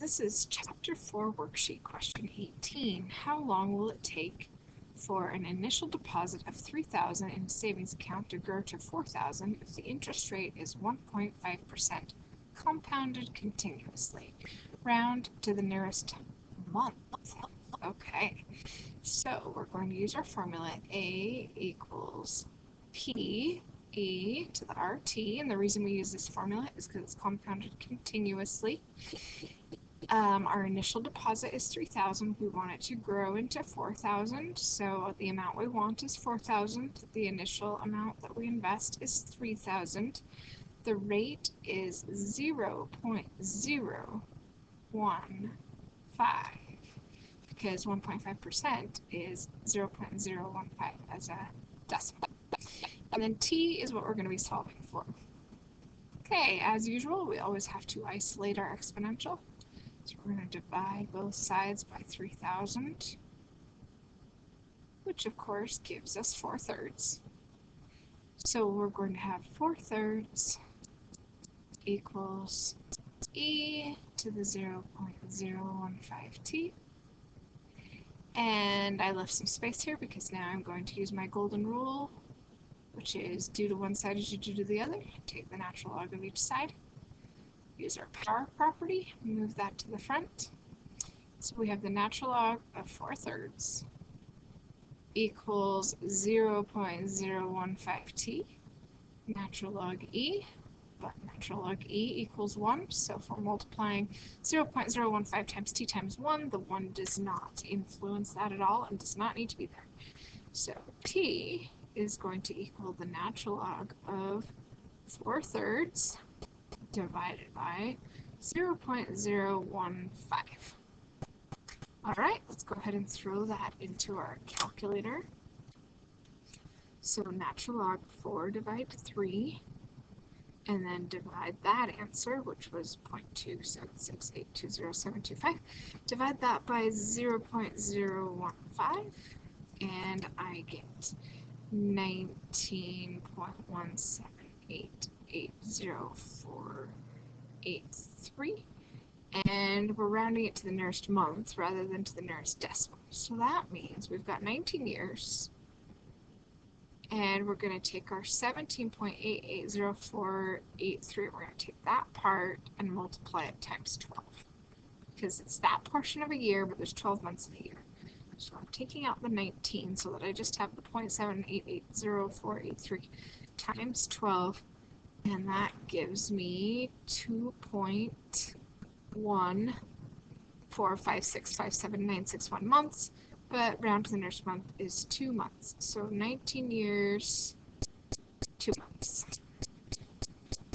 This is Chapter 4, Worksheet Question 18. How long will it take for an initial deposit of $3,000 in a savings account to grow to $4,000 if the interest rate is 1.5% compounded continuously? Round to the nearest month. Okay, so we're going to use our formula. A equals P E to the RT, and the reason we use this formula is because it's compounded continuously. Our initial deposit is $3,000. We want it to grow into $4,000, so the amount we want is $4,000. The initial amount that we invest is $3,000. The rate is 0.015 because 1.5% is 0.015 as a decimal. And then T is what we're going to be solving for. Okay, as usual, we always have to isolate our exponential. So we're going to divide both sides by 3,000, which of course gives us 4/3. So we're going to have 4/3 equals E to the 0.015t. And I left some space here because now I'm going to use my golden rule, which is do to one side as you do to the other. Take the natural log of each side. Use our power property, move that to the front. So we have the natural log of 4/3 equals 0.015t. Natural log E, but natural log E equals 1. So if we're multiplying 0.015 times t times 1, the 1 does not influence that at all and does not need to be there. So t is going to equal the natural log of 4/3 divided by 0.015. Alright, let's go ahead and throw that into our calculator. So natural log 4 divide 3, and then divide that answer, which was 0.276820725, divide that by 0.015, and I get 19.178804883, and we're rounding it to the nearest month rather than to the nearest decimal. So that means we've got 19 years, and we're going to take our 17.880483, we're going to take that part and multiply it times 12, because it's that portion of a year, but there's 12 months in a year. So I'm taking out the 19 so that I just have the 0.7880483 times 12, and that gives me 2.145657961 months, but round to the nearest month is 2 months. So 19 years, 2 months.